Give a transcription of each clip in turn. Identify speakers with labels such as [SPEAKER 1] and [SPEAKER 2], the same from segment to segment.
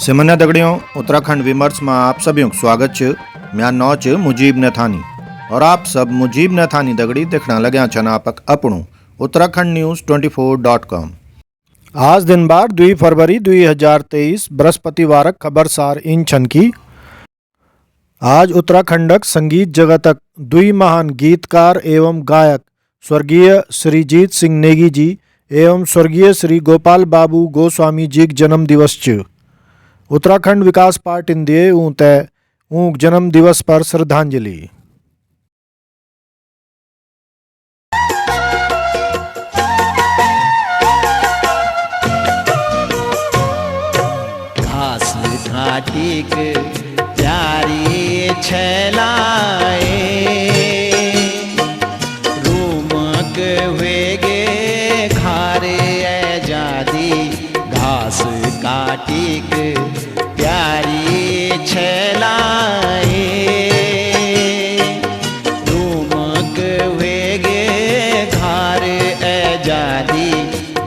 [SPEAKER 1] सिमन्या दगड़ियों उत्तराखंड विमर्श में आप सभी को स्वागत है। मैं नौ च मुजीब नथानी और आप सब मुजीब नथानी दगड़ी देखना लग्या छन आपक अपनू उत्तराखंड न्यूज़ 24.com। आज दिन बार 2 फरवरी 2023 बृहस्पतिवारक खबर सार इन छन की आज उत्तराखंडक संगीत जगतक 2 महान गीतकार एवं गायक स्वर्गीय श्री जीत सिंह नेगी जी एवं स्वर्गीय श्री गोपाल बाबू गोस्वामी जी जन्म दिवस च। उत्तराखंड विकास पार्टी दिए ऊँक जन्म दिवस पर श्रद्धांजलि।
[SPEAKER 2] घास घाटिक प्यारी छलाए रूमक वेगे खारे आजादी घास काटिक प्यारी छलाए रूमक वेगे खारे आजादी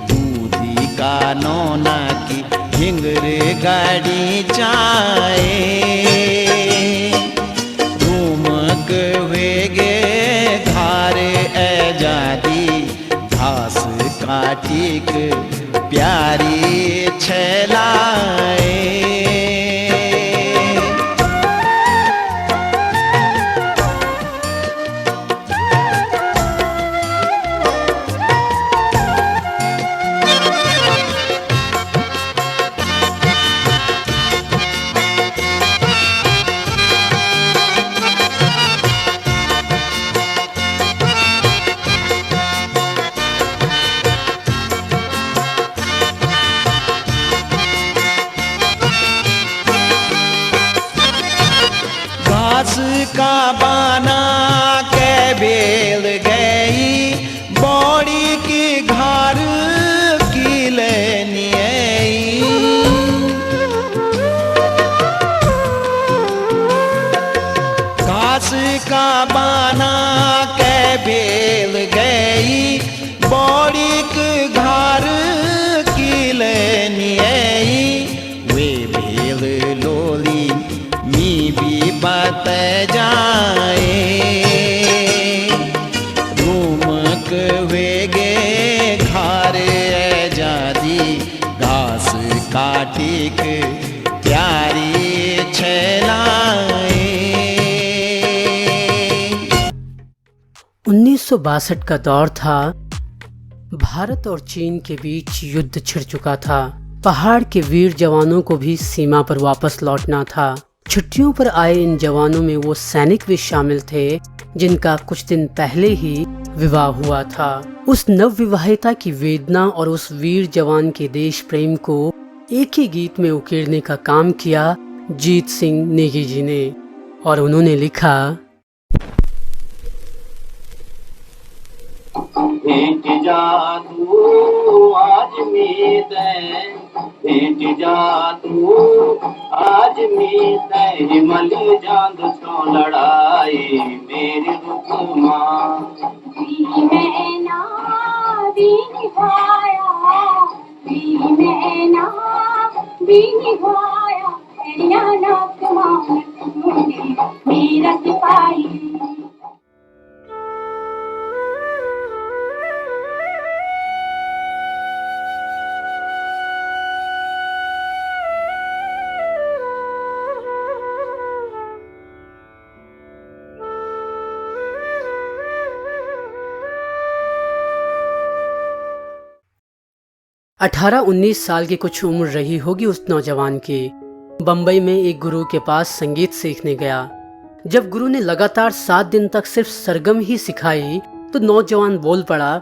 [SPEAKER 2] दूधी का नौना की हिंगर गाड़ी चाए रूमक वेगे खारे आजादी घास काटिक प्यारी छलाए। घास का बाना के बेल गई बौड़ी की घर की लेनी घास का बाना के बेल गई बौड़ी की घर की लेनी वे बेल लोली मी भी बत जाए रूमक वेगे खारे आजादी घास काटिक प्यारी छलाए।
[SPEAKER 3] 1962 का दौर था। भारत और चीन के बीच युद्ध छिड़ चुका था। पहाड़ के वीर जवानों को भी सीमा पर वापस लौटना था। छुट्टियों पर आए इन जवानों में वो सैनिक भी शामिल थे जिनका कुछ दिन पहले ही विवाह हुआ था। उस नवविवाहिता की वेदना और उस वीर जवान के देश प्रेम को एक ही गीत में उकेरने का काम किया जीत सिंह नेगी जी ने और उन्होंने लिखा।
[SPEAKER 4] भेंट जा तू आज मीतें भेंट जा तू आज मीतें मल जांद छो लड़ाई मेरी रुकमा
[SPEAKER 5] मैना भी निभाया नाक मेरा सिपाही।
[SPEAKER 3] अठारह 19 साल की कुछ उम्र रही होगी उस नौजवान की। बम्बई में एक गुरु के पास संगीत सीखने गया। जब गुरु ने लगातार 7 दिन तक सिर्फ सरगम ही सिखाई तो नौजवान बोल पड़ा,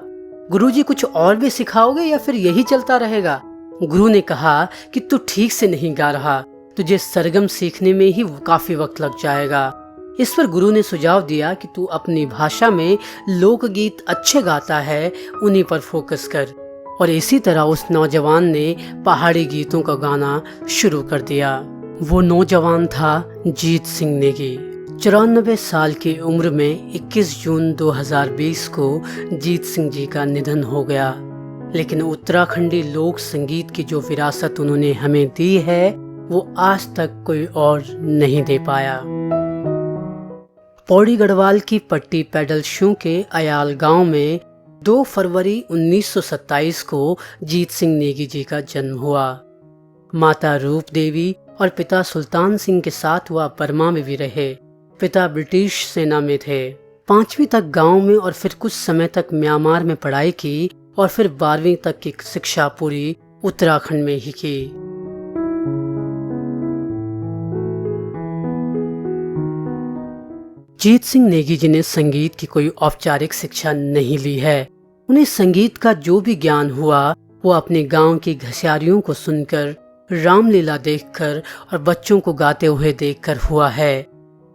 [SPEAKER 3] गुरुजी कुछ और भी सिखाओगे या फिर यही चलता रहेगा? गुरु ने कहा कि तू ठीक से नहीं गा रहा, तुझे सरगम सीखने में ही काफी वक्त लग जाएगा। इस पर गुरु ने सुझाव दिया कि तू अपनी भाषा में लोकगीत अच्छे गाता है, उन्हीं पर फोकस कर। और इसी तरह उस नौजवान ने पहाड़ी गीतों का गाना शुरू कर दिया। वो नौजवान था जीत सिंह नेगी। 94 साल की उम्र में 21 जून 2020 को जीत सिंह जी का निधन हो गया। लेकिन उत्तराखंडी लोक संगीत की जो विरासत उन्होंने हमें दी है वो आज तक कोई और नहीं दे पाया। पौड़ी गढ़वाल की पट्टी पैडल शू के अयाल गांव में 2 फरवरी 1927 को जीत सिंह नेगी जी का जन्म हुआ। माता रूप देवी और पिता सुल्तान सिंह के साथ वह बर्मा में भी रहे। पिता ब्रिटिश सेना में थे। 5वीं तक गांव में और फिर कुछ समय तक म्यांमार में पढ़ाई की और फिर 12वीं तक की शिक्षा पूरी उत्तराखंड में ही की। जीत सिंह नेगी जी ने संगीत की कोई औपचारिक शिक्षा नहीं ली है। उन्हें संगीत का जो भी ज्ञान हुआ वो अपने गांव की घसियारियों को सुनकर, रामलीला देखकर और बच्चों को गाते हुए देखकर हुआ है।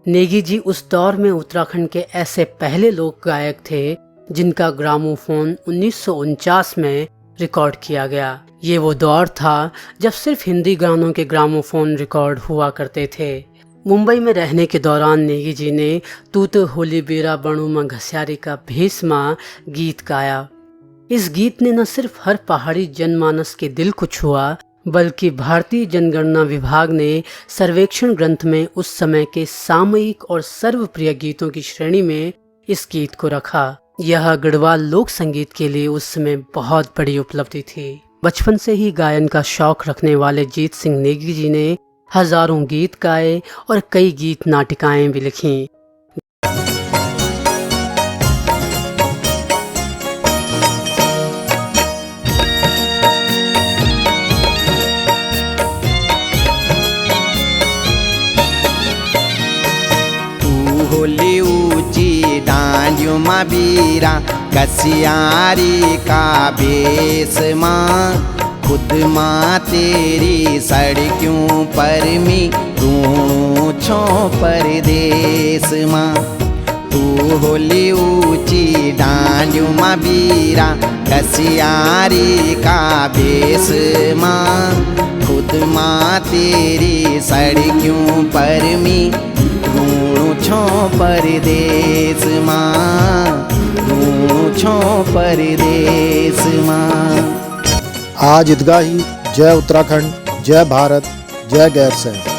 [SPEAKER 3] नेगी जी उस दौर में उत्तराखंड के ऐसे पहले लोक गायक थे जिनका ग्रामोफोन 1949 में रिकॉर्ड किया गया। ये वो दौर था जब सिर्फ हिंदी गानों के ग्रामोफोन रिकॉर्ड हुआ करते थे। मुंबई में रहने के दौरान नेगी जी ने तू तो होली बेरा बणु मां घसियारी का भेसमा गीत गाया। इस गीत ने न सिर्फ हर पहाड़ी जनमानस के दिल को छुआ, बल्कि भारतीय जनगणना विभाग ने सर्वेक्षण ग्रंथ में उस समय के सामयिक और सर्वप्रिय गीतों की श्रेणी में इस गीत को रखा। यह गढ़वाल लोक संगीत के लिए उस समय बहुत बड़ी उपलब्धि थी। बचपन से ही गायन का शौक रखने वाले जीत सिंह नेगी जी ने हजारों गीत गाए और कई गीत नाटिकाएं भी लिखीं।
[SPEAKER 2] होली ऊंची डांडियों माँ बीरा कसियारी का बेस माँ, खुद माँ तेरी सड़कों पर मी ढूंढूं छो परदेस माँ। तू होली ऊंची डांडियों माँ बीरा कसियारी का बेस माँ, खुद माँ तेरी सड़कों पर मी ढूंढूं छो परदेस माँ, ढूंढूं छो परदेस माँ।
[SPEAKER 1] आज ईदगाही। जय उत्तराखंड, जय भारत, जय गैरसैंण।